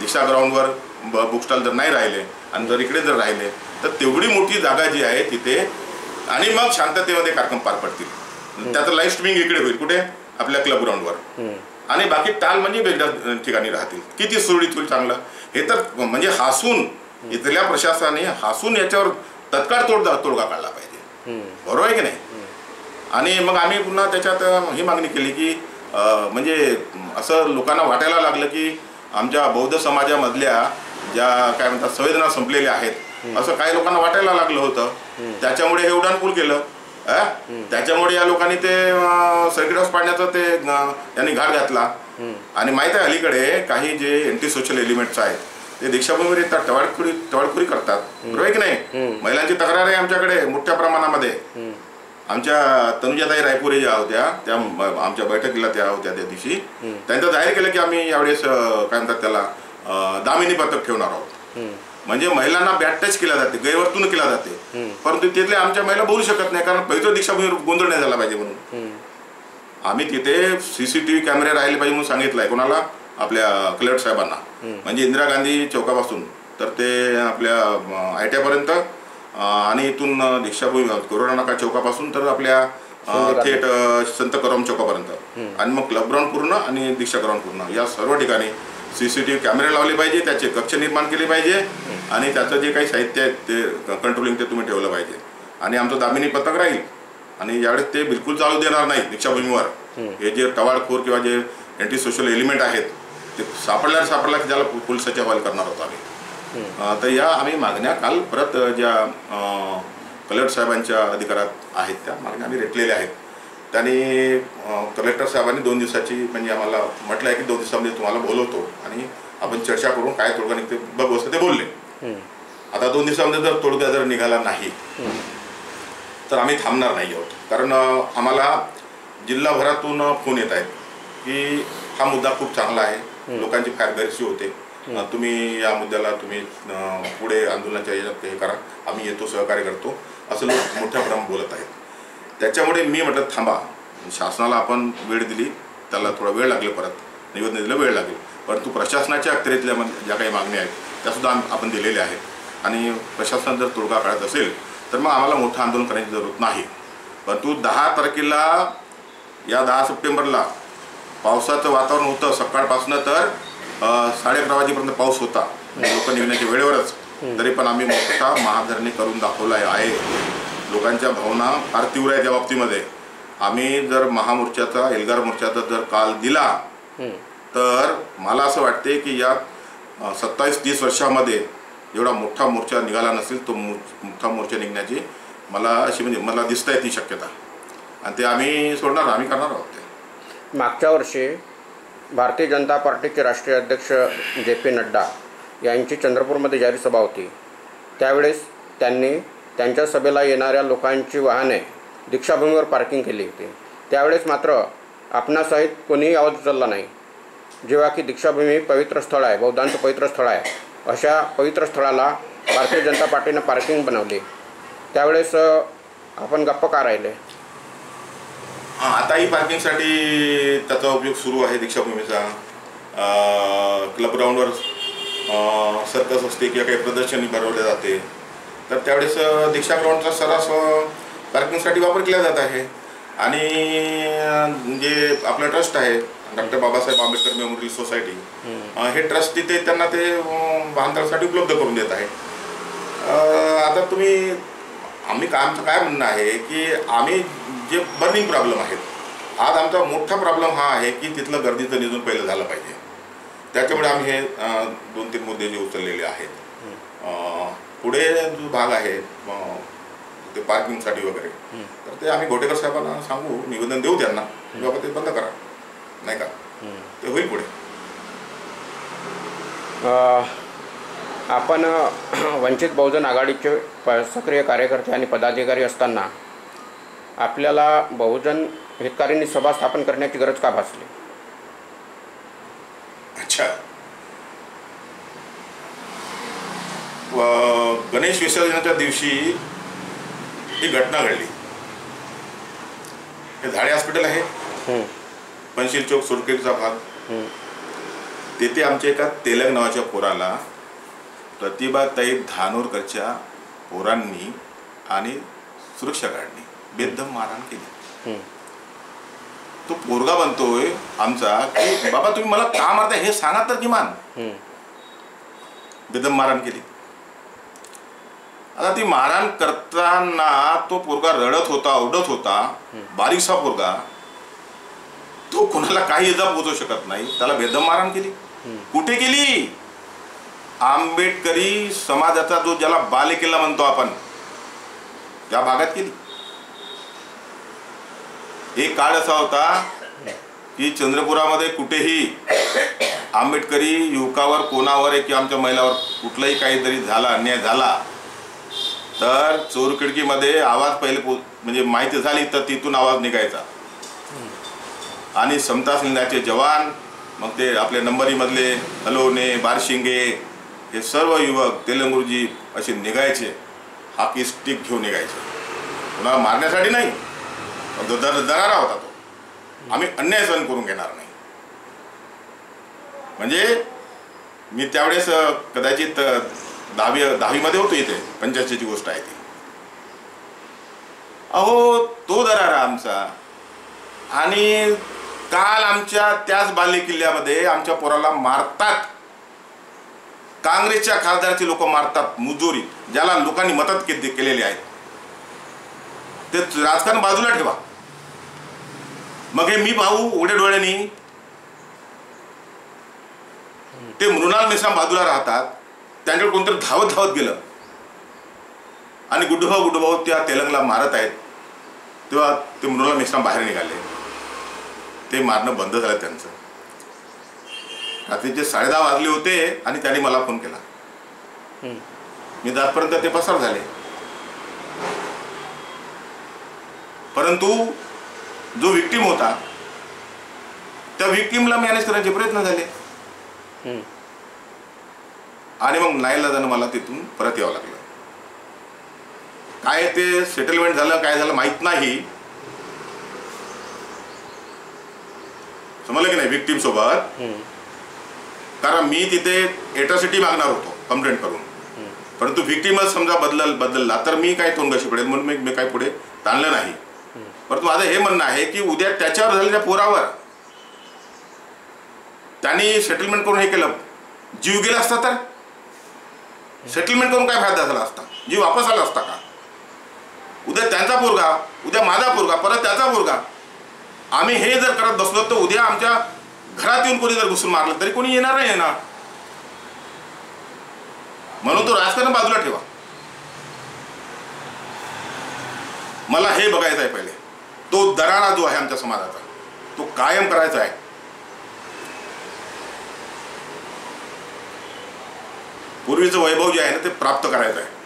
दीक्षा ग्राउंडवर बुक स्टॉल जर नाही राहिले आणि जर इकडे जर राहिले तर तेवढी मोठी जागा जी आहे तिथे, आणि मग शांततेमध्ये कार्यक्रम पार पडतील. त्याचं लाईव्ह स्ट्रीमिंग इकडे होईल, कुठे, आपल्या क्लब ग्राउंडवर. आणि बाकी टाल म्हणजे वेगळ्या ठिकाणी राहतील. किती सुरळीत होईल चांगलं. हे तर म्हणजे हसून इथल्या प्रशासनाने हसून याच्यावर तत्काळ तोडगा काढला पाहिजे, बरोबर आहे की नाही. आणि मग आम्ही पुन्हा त्याच्यात ही मागणी केली की म्हणजे असं लोकांना वाटायला लागलं की आमच्या बौद्ध समाजामधल्या ज्या काय म्हणतात संवेदना संपलेल्या आहेत, असं काही लोकांना वाटायला लागलं होतं. त्याच्यामुळे हे उड्डाणपूल केलं. त्याच्यामुळे या लोकांनी ते सर्किट हाऊस पाडण्याचा ते त्यांनी घाट घातला. आणि माहित आहे अलीकडे काही जे एंटी सोशल एलिमेंट्स आहेत ते दीक्षाभूमीवर येतात, टवाळखोरी करतात, बरोबर आहे की नाही. महिलांची तक्रार आहे आमच्याकडे मोठ्या प्रमाणामध्ये. आमच्या तनुजाताई रायपुरे ज्या होत्या त्या आमच्या बैठकीला त्या होत्या त्या दिवशी, त्यांचं जाहीर केलं की आम्ही यावेळेस काय म्हणतात त्याला दामिनी पथक ठेवणार आहोत. म्हणजे महिलांना बॅड टच केला जाते, गैरवर्तणूक केला जाते, परंतु तिथले आमच्या महिला बोलू शकत नाही कारण पवित्र दीक्षाभूमीवर गोंधळ नाही झाला पाहिजे म्हणून. आम्ही तिथे CCTV कॅमेरे राहिले पाहिजे म्हणून सांगितलं आहे. कोणाला? आपल्या कलेक्टर साहेबांना. म्हणजे इंदिरा गांधी चौकापासून तर ते आपल्या ITI पर्यंत आणि इथून दीक्षाभूमी कोरोना चौकापासून तर आपल्या थेट संत करोम चौकापर्यंत आणि मग क्लब ग्राउंड पूर्ण आणि दीक्षा ग्राउंड पूर्ण या सर्व ठिकाणी CCTV कॅमेरे लावले पाहिजे, त्याचे कक्ष निर्माण केले पाहिजे आणि त्याचं जे काही साहित्य आहे ते कंट्रोलिंग ते तुम्ही ठेवलं पाहिजे. आणि आमचं दामिनी पथक राहील. आणि यावेळेस ते बिलकुल चालू देणार नाही दीक्षाभूमीवर. हे जे टवाळखोर किंवा जे एंटी सोशल एलिमेंट आहेत ते सापडल्या की ज्याला पोलिसाच्या हवाले करणार होतो आम्ही. तर या आम्ही मागण्या काल परत ज्या कलेक्टर साहेबांच्या अधिकारात आहेत त्या मागण्या आम्ही रेटलेल्या आहेत. त्यांनी कलेक्टर साहेबांनी 2 दिवसाची म्हणजे आम्हाला म्हटलं आहे की 2 दिवसामध्ये तुम्हाला बोलवतो आणि आपण चर्चा करून काय तोडगा निघते बघू असं ते बोलले. आता 2 दिवसामध्ये जर तोडगा जर निघाला नाही तर आम्ही थांबणार नाही आहोत. कारण आम्हाला जिल्हाभरातून फोन येत आहेत की हा मुद्दा खूप चांगला आहे, लोकांची फार गैरसोय होते, तुम्ही या मुद्द्याला तुम्ही पुढे आंदोलनाच्या याच्यात हे करा, आम्ही येतो, सहकार्य करतो. असं लोक मोठ्या प्रमाणात बोलत आहेत. त्याच्यामुळे मी म्हटलं थांबा, शासनाला आपण वेळ दिली, त्याला थोडा वेळ लागेल, परत निवेदन दिलं वेळ लागेल, परंतु प्रशासनाच्या अखत्यारीतल्या ज्या काही मागण्या आहेत त्यासुद्धा आपण दिलेल्या आहेत आणि प्रशासन जर तोडगा काढत असेल तर मग आम्हाला मोठं आंदोलन करण्याची जरूरत नाही. परंतु 10 तारखेला या 10 सप्टेंबरला पावसाचं वातावरण होतं सकाळपासून, तर 11:30 वाजेपर्यंत पाऊस होता लोक निघण्याच्या वेळेवरच, तरी पण आम्ही मोठा महाधरणी करून दाखवला आहे. लोकांच्या भावना फार तीव्र आहेत त्या बाबतीमध्ये. आम्ही जर महामोर्चाचा एल्गार मोर्चाचा जर काल दिला तर मला असं वाटते की या 27-30 वर्षामध्ये एवढा मोठा मोर्चा निघाला नसेल. तो मोठा मोर्चा निघण्याची मला दिसत आहे ती शक्यता, आणि ते आम्ही सोडणार, आम्ही करणार आहोत ते. मागच्या वर्षी भारतीय जनता पार्टीचे राष्ट्रीय अध्यक्ष JP नड्डा यांची चंद्रपूरमध्ये जाहीर सभा होती. त्यावेळेस त्यांनी त्यांच्या सभेला येणाऱ्या लोकांची वाहने दीक्षाभूमीवर पार्किंग केली होती. त्यावेळेस मात्र आपणासहित कोणीही आवाज उचलला नाही. जेव्हा की दीक्षाभूमी पवित्र स्थळ आहे, बौद्धांचं पवित्र स्थळ आहे, अशा पवित्र स्थळाला भारतीय जनता पार्टीनं पार्किंग बनवली. त्यावेळेस आपण गप्प का राहिले? आताही पार्किंगसाठी त्याचा उपयोग सुरू आहे दीक्षाभूमीचा. क्लब ग्राउंडवर सर्कस असते किंवा काही प्रदर्शनी भरवले जाते, तर त्यावेळेस दीक्षा ग्राउंडचा सर्रास पार्किंगसाठी वापर केला जात आहे. आणि जे आपलं ट्रस्ट आहे doctor Babasaheb Ambedkar memorial society, हे ट्रस्ट तिथे त्यांना ते वाहनतळासाठी उपलब्ध करून देत आहे. आता आमचं काय म्हणणं आहे की आम्ही जे बर्निंग प्रॉब्लेम आहेत, आज आमचा मोठा प्रॉब्लेम हा आहे की तिथलं गर्दीचं नियोजन पहिलं झालं पाहिजे. त्याच्यामुळे आम्ही हे 2-3 मुद्दे जे उचललेले आहेत. पुढे जो भाग आहे ते पार्किंगसाठी वगैरे, तर ते आम्ही घोटेकर साहेबांना सांगू, निवेदन देऊ त्यांना, बाबा ते बंद करा, नाही का, ते होईल पुढे. आपण वंचित बहुजन आघाडीचे सक्रिय कार्यकर्ते आणि पदाधिकारी असताना आपल्याला बहुजन हितकारींनी सभा स्थापन करण्याची गरज का भासली? अच्छा, गणेश विसर्जनाच्या दिवशी ही घटना घडली. हे झाडे हॉस्पिटल आहे, पंशील चौक सुरकेचा भाग. तेथे आमच्या एका तेलंग नावाच्या पोराला प्रतिभाताई धानोरकरच्या पोरांनी आणि सुरक्षा गार्डनी बेदम मारहाण केली. तो पोरगा बनतोय आमचा की बाबा तुम्ही मला का मारताय हे सांगा तर किमान. बेदम मारहाण केली. आता ती मारहाण करताना तो पोरगा रडत होता, ओरडत होता, बारीकसा पोरगा, तो कोणाला काही इजा पोहोचू शकत नाही, त्याला बेदम मारहाण केली. कुठे केली? आंबेडकरी समाजाचा जो ज्याला बालेकिल्ला म्हणतो आपण, त्या भागात केली. एक काळ असा होता की चंद्रपुरामध्ये कुठेही आंबेडकरी युवकावर, कोणावर किंवा आमच्या महिलावर कुठलाही काहीतरी झाला, अन्याय झाला, तर चोरखिडकीमध्ये आवाज पहिले म्हणजे माहिती झाली तर तिथून आवाज निघायचा. आणि समता सैन्याचे जवान, मग ते आपले नंबरीमधले हलोने, बारशिंगे, हे सर्व युवक तेलंगुरुजी असे निघायचे, हाकी स्टिक घेऊन निघायचे. कोणाला मारण्यासाठी नाही, दरारा होता तो. आम्ही अन्याय सहन करून घेणार नाही. म्हणजे मी त्यावेळेस कदाचित 10वीमध्ये होतो. इथे 85ची गोष्ट आहे ती. अहो तो दरारा आमचा. आणि काल आमच्या त्याच बालेकिल्ल्यामध्ये आमच्या पोराला मारतात. काँग्रेसच्या खासदाराची लोक मारतात, मुजोरी, ज्याला लोकांनी मदत केलेली आहे. ते राजकारण बाजूला ठेवा. मग हे मी पाहू उघड्या डोळ्यांनी. ते मृणाल मेश्राम बाजूला राहतात, त्यांच्याकडे कोणतरी धावत धावत गेलं आणि गुड्डूभाऊ त्या तेलंगला मारत आहेत. तेव्हा ते मृणाल मेश्राम बाहेर निघाले. ते मारणं बंद झालं त्यांचं. रात्रीचे 10:30 वाजले होते आणि त्यांनी मला फोन केला. मी दादपर्यंत ते पसार झाले. परंतु जो विक्टीम होता त्या विक्टीमला मॅनेज करण्याचे प्रयत्न झाले. आणि मग नाईलाजानं मला तिथून परत यावं लागलं. काय ते सेटलमेंट झालं काय झालं माहीत नाही, समजलं की नाही, व्हिक्टीम सोबत. कारण मी तिथे एट्रॉसिटी मागणार होतो कंप्लेंट करून, परंतु व्हिक्टीमच समजा बदलला तर मी काय तोंडशी पडेल म्हणून मी काय पुढे ताणलं नाही. परंतु माझं हे म्हणणं आहे की उद्या त्याच्यावर झालेल्या पोरावर त्यांनी सेटलमेंट करून हे केलं, जीव गेला असता तर सेटलमेंट करून काय फायदा झाला असता, जीव वापस आला असता का? उद्या त्यांचा पोरगा, उद्या माझा पोरगा, परत त्याचा पोरगा, आम्ही हे जर करत बसलो तर उद्या आमच्या घरात येऊन कोणी जर घुसून मारलं तरी कोणी येणार नाही येणार. म्हणून तो राजकारण बाजूला ठेवा. मला हे बघायचं आहे पहिले, तो दरारा जो आहे आमच्या समाजाचा तो कायम करायचा आहे. पूर्वीचं वैभव जे आहे ना ते प्राप्त करायचं आहे.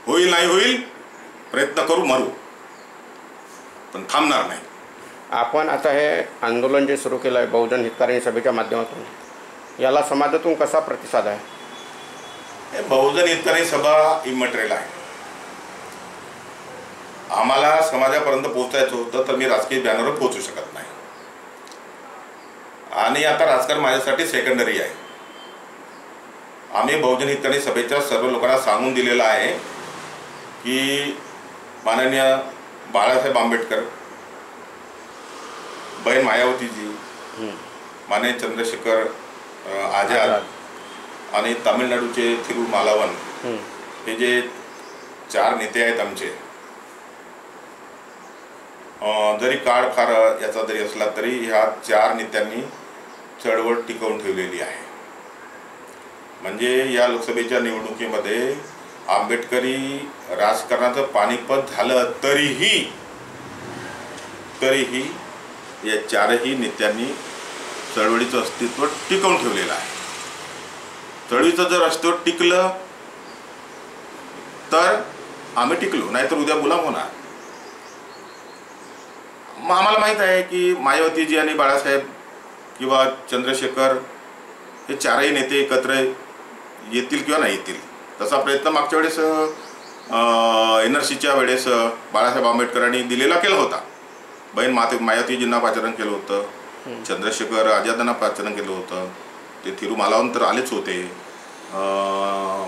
होईल नाही होईल प्रयत्न करू, मरू, पण थांबणार नाही. आपण आता हे आंदोलन जे सुरू केलं आहे बहुजन हितकारिणी सभेच्या माध्यमातून, याला समाजातून कसा प्रतिसाद आहे? हे बहुजन हितकारिणी सभा इमटेरियल आहे. आम्हाला समाजापर्यंत पोहोचायचं होतं तर मी राजकीय बॅनरवर पोहोचू शकत नाही, आणि आता राजकारण माझ्यासाठी सेकंडरी आहे. आम्ही बहुजन हितकारिणी सभेच्या सर्व लोकांना सांगून दिलेलं आहे की माननीय बाळासाहेब आंबेडकर, बहीण मायावतीजी, माननीय चंद्रशेखर आझाद आणि तामिळनाडूचे थिरुमालावन, हे जे 4 नेते आहेत आमचे, जरी काळ फार याचा जरी असला तरी ह्या 4 नेत्यांनी चळवळ टिकवून ठेवलेली आहे. म्हणजे या लोकसभेच्या निवडणुकीमध्ये आंबेडकरी राजकारणाचं पानिपत झालं तरीही या 4ही नेत्यांनी चळवळीचं अस्तित्व टिकवून ठेवलेलं आहे. चळवळीचं जर अस्तित्व टिकलं तर आम्ही टिकलो, नाहीतर उद्या गुलाम होणार. मग आम्हाला माहीत आहे की मायावतीजी आणि बाळासाहेब किंवा चंद्रशेखर हे 4ही नेते एकत्र येतील किंवा नाही येतील. तसा प्रयत्न मागच्या वेळेस NRCच्या वेळेस बाळासाहेब आंबेडकरांनी दिलेला केला होता. बहीण मायावतीजींना पाचारण केलं होतं, चंद्रशेखर आझादांना पाचारण केलं होतं, ते थिरुमालावन तर आलेच होते,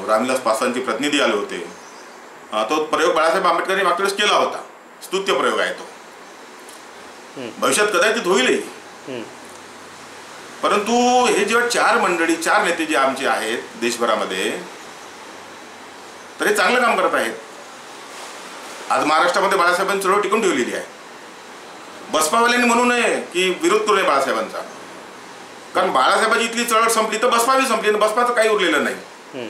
रामविलास पासवानचे प्रतिनिधी आले होते. तो प्रयोग बाळासाहेब आंबेडकरांनी मागच्या वेळेस केला होता. स्तुत्य प्रयोग आहे तो, भविष्यात कदाचित होईलही. परंतु हे जेव्हा 4 मंडळी 4 नेते जे आमचे आहेत देशभरामध्ये, तर हे चांगलं काम करत आहेत. आज महाराष्ट्रामध्ये बाळासाहेबांनी चळवळ टिकून ठेवलेली आहे. बसपावाल्यांनी म्हणू नये की विरोध करू नये बाळासाहेबांचा, कारण बाळासाहेबांची इथली चळवळ संपली तर बसपा बी संपली, बसपाचं काही उरलेलं नाही.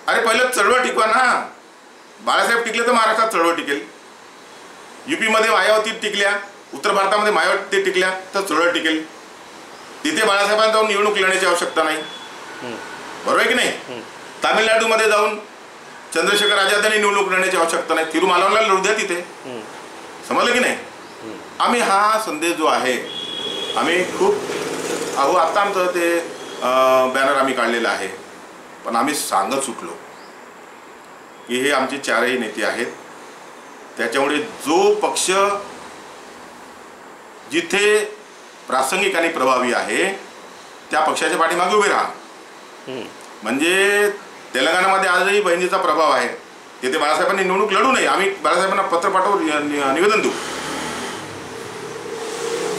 अरे पहिलं चळवळ टिकवा ना. बाळासाहेब टिकले तर महाराष्ट्रात चळवळ टिकेल. UP मध्ये मायावती टिकल्या, उत्तर भारतामध्ये मायावती टिकल्या तर चळवळ टिकेल. तिथे बाळासाहेबांना जाऊन निवडणूक लढण्याची आवश्यकता नाही, बरोबर आहे की नाही? तामिळनाडूमध्ये जाऊन चंद्रशेखर आझादांनी निवडणूक लढण्याची आवश्यकता नाही, थिरुमालावनला लढू द्या तिथे. समजलं की नाही? आम्ही हा संदेश जो आहे आम्ही खूप आता आमचं ते बॅनर आम्ही काढलेलं आहे, पण आम्ही सांगत सुटलो की हे आमचे 4ही नेते आहेत. त्याच्यामुळे जो पक्ष जिथे प्रासंगिक आणि प्रभावी आहे त्या पक्षाच्या पाठीमागे उभे राहा. म्हणजे तेलंगणामध्ये आजही बहिणीचा प्रभाव आहे, तिथे बाळासाहेबांनी निवडणूक लढू नये. आम्ही बाळासाहेबांना पत्र पाठवून निवेदन देऊ.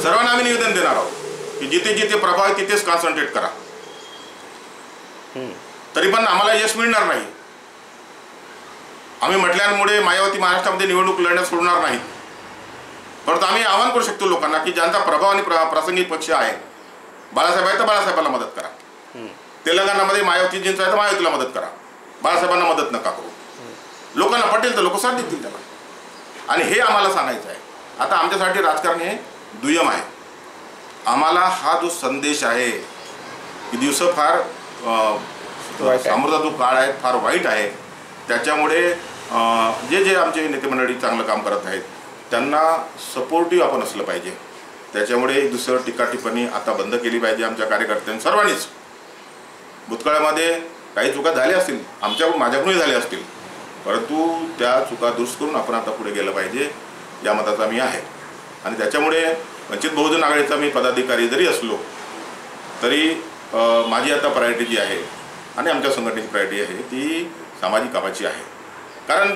सर्वांना आम्ही निवेदन देणार आहोत की जिथे जिथे प्रभाव आहे तिथेच कॉन्सन्ट्रेट करा. तरी पण आम्हाला यश मिळणार नाही. आम्ही म्हटल्यामुळे मायावती महाराष्ट्रामध्ये निवडणूक लढण्यास सोडणार नाही. परंतु आम्ही आवाहन करू शकतो लोकांना की ज्यांचा प्रभाव आणि प्रासंगिक पक्ष आहे, बाळासाहेब आहे तर बाळासाहेबांना मदत करा. तेलंगणामध्ये मायावतीजींचा आहे तर मायावतीला मदत करा, बाळासाहेबांना मदत नका करू. लोकांना पटेल तर लोक साथ देतील त्याला. आणि हे आम्हाला सांगायचं आहे. आता आमच्यासाठी राजकारण हे दुय्यम आहे. आम्हाला हा जो संदेश आहे की दिवस फार समोरचा जो काळ आहे फार वाईट आहे. त्याच्यामुळे जे आमचे नेते मंडळी चांगलं काम करत आहेत त्यांना सपोर्टिव्ह आपण असलं पाहिजे. त्याच्यामुळे दुसरं टीका टिप्पणी आता बंद केली पाहिजे आमच्या कार्यकर्त्यांनी सर्वांनीच. भूतकाळामध्ये काही चुका झाल्या असतील, माझ्याकडूनही झाल्या असतील, परंतु त्या चुका दुरुस्त करून आपण आता पुढे गेलं पाहिजे या मताचा मी आहे. आणि त्याच्यामुळे वंचित बहुजन आघाडीचा मी पदाधिकारी जरी असलो तरी माझी आता प्रायोरिटी जी आहे आणि आमच्या संघटनेची प्रायोरिटी आहे ती सामाजिक कामाची आहे. कारण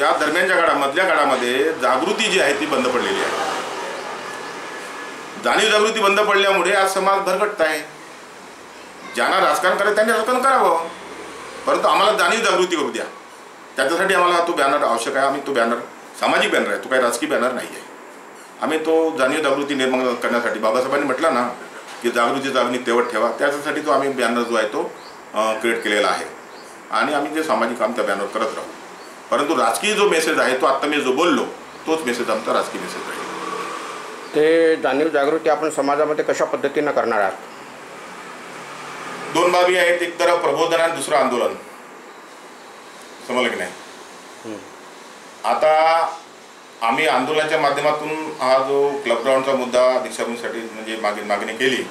या दरम्यानच्या मधल्या काळामध्ये जागृती जी आहे ती बंद पडलेली आहे. जाणीव जागृती बंद पडल्यामुळे आज समाज भरकटत आहे. ज्यांना राजकारण करायचं त्यांनी राजकारण करावं, परंतु आम्हाला जाणीव जागृती करू द्या. त्याच्यासाठी आम्हाला तो बॅनर आवश्यक आहे. आम्ही तो बॅनर सामाजिक बॅनर आहे, तो काही राजकीय बॅनर नाही आहे. आम्ही तो जाणीव जागृती निर्माण करण्यासाठी बाबासाहेबांनी म्हटलं ना की जागृतीचा अग्नी तेवढ ठेवा, त्याच्यासाठी तो आम्ही बॅनर जो आहे तो क्रिएट केलेला आहे. आणि आम्ही जे सामाजिक काम त्या बॅनर करत राहू. परंतु राजकीय जो मेसेज आहे तो आत्ता मी जो बोललो तोच मेसेज आमचा राजकीय मेसेज आहे. ते जाणीव जागृती आपण समाजामध्ये कशा पद्धतीनं करणार आहात? दोन बाबी आहेत, एक तर प्रबोधन आणि दुसरं आंदोलन. समजलं की नाही? आता आम्ही आंदोलनाच्या माध्यमातून हा जो क्लब ग्राउंडचा मुद्दा दीक्षाभूमीसाठी म्हणजे मागणी केली,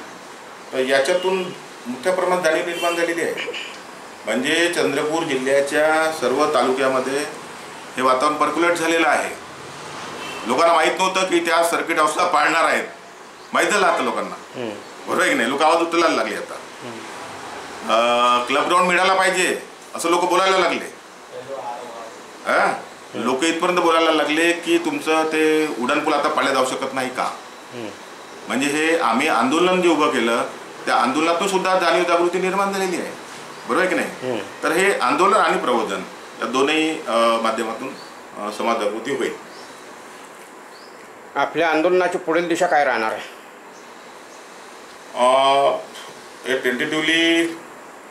तर याच्यातून मोठ्या प्रमाणात जाणीव निर्माण झालेली आहे. म्हणजे चंद्रपूर जिल्ह्याच्या सर्व तालुक्यामध्ये हे वातावरण पर्क्युलेट झालेलं आहे. लोकांना माहीत नव्हतं की त्या सर्किट हाऊसला पाळणार आहेत, माहीत झालं आता लोकांना. बरोबर आहे की नाही? लोक आवाज उचलायला लागले. आता क्लब ग्राउंड मिळाला पाहिजे असं लोक बोलायला लागले. लोक इथपर्यंत बोलायला लागले की तुमचं ते उड्डाणपूल आता पाळल्या जाऊ शकत नाही का? म्हणजे हे आम्ही आंदोलन जे उभं केलं त्या आंदोलनातून सुद्धा जाणीव जागृती निर्माण झालेली आहे. बरोबर आहे की नाही? तर हे आंदोलन आणि प्रबोधन या दोन्ही माध्यमातून समाज जागृती होईल. आपल्या आंदोलनाची पुढील दिशा काय राहणार आहे? टेंटेटिव्हली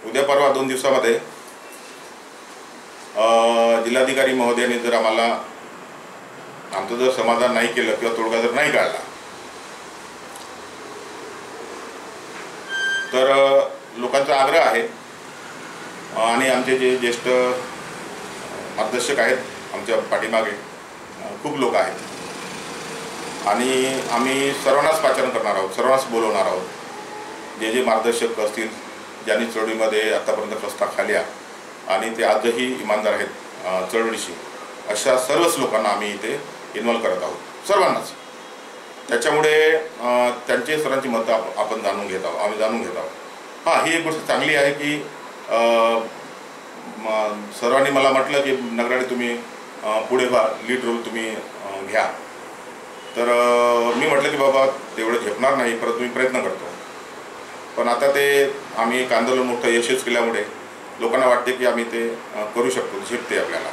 उद्या परवा 2 दिवसामध्ये जिल्हाधिकारी महोदयांनी जर आम्हाला आमचं जर समाधान नाही केलं किंवा तोडगा जर नाही काढला तर लोकांचा आग्रह आहे आणि आमचे जे ज्येष्ठ मार्गदर्शक आहेत आमच्या पाठीमागे खूप लोक आहेत आणि आम्ही सर्वांनाच पाचारण करणार आहोत, सर्वांनाच बोलवणार आहोत. जे मार्गदर्शक असतील ज्यांनी चळवळीमध्ये आतापर्यंत प्रस्ताव खाल्या आणि ते आजही इमानदार आहेत चळवळीशी, अशा सर्वच लोकांना आम्ही इथे इन्व्हॉल्व करत आहोत, सर्वांनाच. त्याच्यामुळे त्यांचे सर्वांची मतं आपण जाणून घेत आहोत, आम्ही जाणून घेत आहोत. हां, ही एक गोष्ट चांगली आहे की सर्वांनी मला म्हटलं की नगराने तुम्ही पुढे व्हा, लीड रोल तुम्ही घ्या. तर मी म्हटलं की बाबा तेवढं झेपणार नाही, परंतु मी प्रयत्न करतो. पण आता ते आम्ही एक आंदोलन मोठं यशस्वी केल्यामुळे लोकांना वाटते की आम्ही ते करू शकतो, झेपते आपल्याला.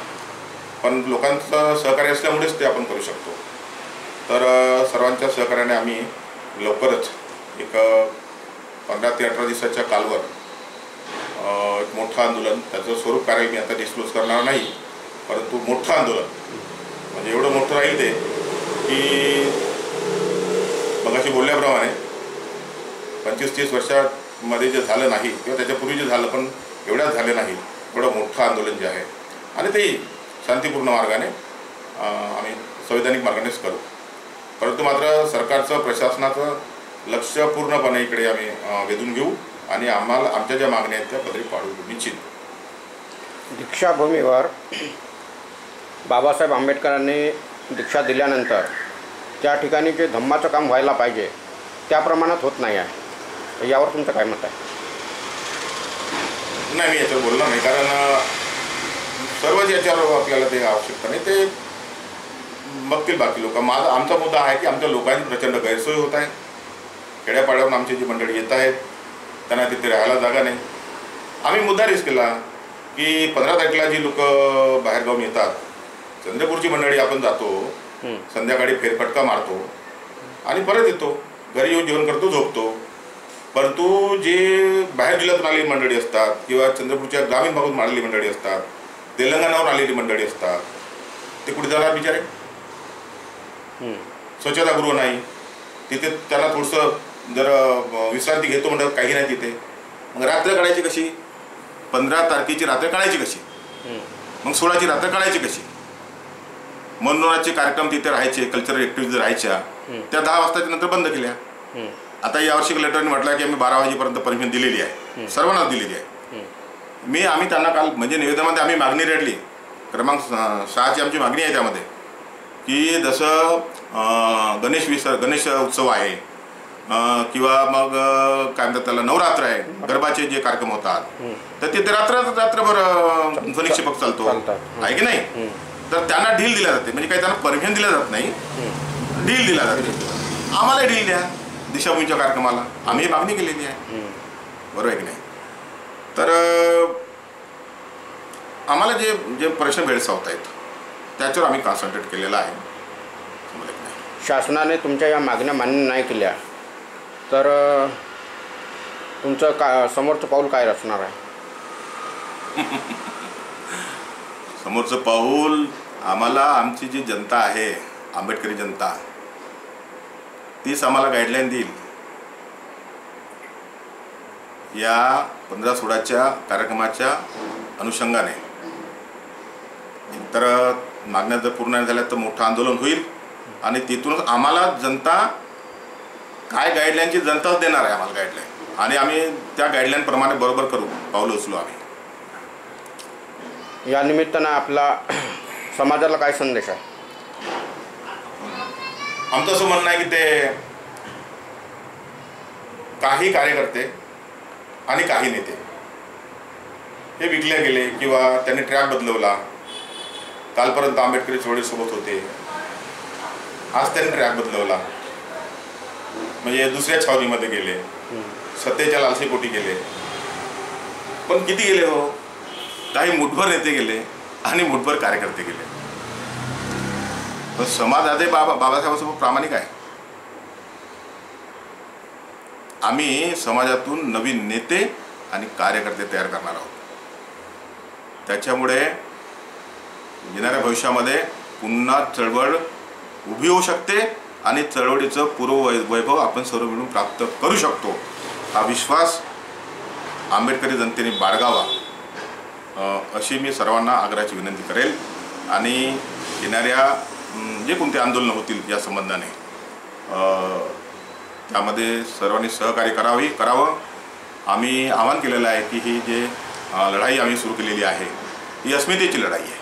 पण लोकांचं सहकार्य असल्यामुळेच ते आपण करू शकतो. तर सर्वांच्या सहकार्याने आम्ही लवकरच एक 15 ते 18 दिवसाच्या कालवर एक मोठं आंदोलन, त्याचं स्वरूप कार्य मी आता डिस्क्लोज करणार नाही, परंतु मोठं आंदोलन म्हणजे एवढं मोठं राहील ते की मगाशी बोलल्याप्रमाणे 25-30 वर्षामध्ये जे झालं नाही किंवा त्याच्यापूर्वी जे झालं पण एवढ्याच झाले नाही, एवढं मोठं आंदोलन जे आहे आणि ते शांतीपूर्ण मार्गाने आम्ही संवैधानिक मार्गानेच करू. परंतु मात्र सरकारचं प्रशासनाचं लक्ष पूर्णपणे इकडे आम्ही वेधून घेऊ आणि आम्हाला आमच्या ज्या मागण्या आहेत त्या पदरी पाडू निश्चित. दीक्षाभूमीवर बाबासाहेब आंबेडकरांनी दीक्षा दिल्यानंतर त्या ठिकाणी जे धम्माचं काम व्हायला पाहिजे त्या प्रमाणात होत नाही आहे, यावर तुमचं काय मत आहे? नाही, मी याच्यावर बोलणार नाही, कारण सर्वच याच्यावर आपल्याला ते आवश्यकता नाही, ते बघतील बाकी लोक. आमचा मुद्दा आहे की आमच्या लोकांची प्रचंड गैरसोय होत आहे. खेड्यापाड्यावरून आमची जी मंडळी येत आहेत त्यांना तिथे राहायला जागा नाही. आम्ही मुद्दा रेस केला की 15 तारखेला जी लोक बाहेरगावून येतात, चंद्रपूरची मंडळी आपण जातो, संध्याकाळी फेरफटका मारतो आणि परत येतो, घरी येऊन जेवण करतो, झोपतो. परंतु जे बाहेर जिल्ह्यातून आलेली मंडळी असतात किंवा चंद्रपूरच्या ग्रामीण भागातून आलेली मंडळी असतात, तेलंगणावरून आलेली मंडळी असतात, ते कुठे जाणार बिचारे? स्वच्छतागृह नाही तिथे, त्यांना थोडंसं जर विश्रांती घेतो म्हणतात काही नाही तिथे. मग रात्र काढायची कशी? 15 तारखेची रात्र काढायची कशी? मग 16ची रात्र काढायची कशी? मनोरंजनाचे कार्यक्रम तिथे राहायचे, कल्चरल ॲक्टिव्हिटीज राहायच्या, त्या 10 वाजताच्या नंतर बंद केल्या. आता यावर्षी कलेक्टरने म्हटलं की आम्ही 12 वाजेपर्यंत परमिशन दिलेली आहे, सर्वांनाच दिलेली आहे. आम्ही त्यांना काल म्हणजे निवेदनामध्ये आम्ही मागणी रेटली, क्रमांक 6ची आमची मागणी आहे त्यामध्ये, की जसं गणेश उत्सव आहे किंवा मग काय म्हणतात त्याला नवरात्र आहे, गरबाचे जे कार्यक्रम होतात तर ते रात्रभर ध्वनिक्षेपक चालतो आहे की नाही. तर त्यांना ढील दिल्या जाते, म्हणजे काही त्यांना परमिशन दिल्या जात नाही, ढील दिल्या जाते. आम्हाला ढील द्या दिशाभूमीच्या कार्यक्रमाला, आम्ही मागणी केलेली आहे, बरोबर आहे की नाही. तर आम्हाला जे जे प्रश्न भेडसावत आहेत त्याच्यावर आम्ही कॉन्सन्ट्रेट केलेला आहे. शासनाने तुमच्या या मागण्या मान्य नाही केल्या तर तुमचं समोरचं पाऊल काय असणार आहे? समोरचं पाऊल आम्हाला आमची जी जनता आहे, आंबेडकरी जनता, तीच आम्हाला गाईडलाईन देईल. या 15-16च्या कार्यक्रमाच्या अनुषंगाने तर मागण्या जर पूर्ण झाल्या तर मोठं आंदोलन होईल आणि तिथूनच आम्हाला जनता काय गाईडलाईनची जनताच देणार आहे आम्हाला गाईडलाईन, आणि आम्ही त्या गाईडलाईनप्रमाणे बरोबर करू, पावलं उचलू आम्ही. या निमित्तानं आपला समाजाला काय संदेश आहे? आमचं असं म्हणणं आहे की ते काही कार्यकर्ते आणि काही नेते हे विकले गेले किंवा त्यांनी ट्रॅक बदलवला. कालपर्यंत आंबेडकरी चळवळीसोबत होते, आज त्यांनी ट्रॅक बदलवला, म्हणजे दुसऱ्या छावणीमध्ये गेले, सत्तेच्या लालसेपोटी गेले. पण किती गेले हो? काही मुठभर नेते गेले आणि मुठभर कार्यकर्ते गेले. पण समाज आधी बाबासाहेबांसोबत प्रामाणिक आहे. आम्ही समाजातून नवीन नेते आणि कार्यकर्ते तयार करणार आहोत. त्याच्यामुळे येणाऱ्या भविष्यामध्ये पुन्हा चळवळ उभी होऊ शकते आणि चळवळीचं पूर्व वैभव आपण सर्व मिळून प्राप्त करू शकतो, हा विश्वास आंबेडकरी जनतेने बाळगावा अशी मी सर्वांना आग्रहाची विनंती करेल. आणि येणाऱ्या जे कोणते आंदोलनं होतील या संबंधाने त्यामध्ये सर्वांनी सहकार्य करावं. आम्ही आवाहन केलेलं आहे की ही जे लढाई आम्ही सुरू केलेली आहे ही अस्मितेची लढाई आहे.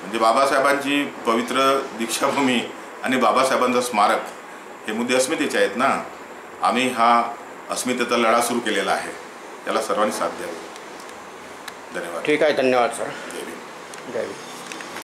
म्हणजे बाबासाहेबांची पवित्र दीक्षाभूमी आणि बाबासाहेबांचं स्मारक हे मुद्दे अस्मितेचे आहेत ना. आम्ही हा अस्मितेचा लढा सुरू केलेला आहे, त्याला सर्वांनी साथ द्यावी. धन्यवाद. ठीक आहे, धन्यवाद सर. जय भीम. जय भीम.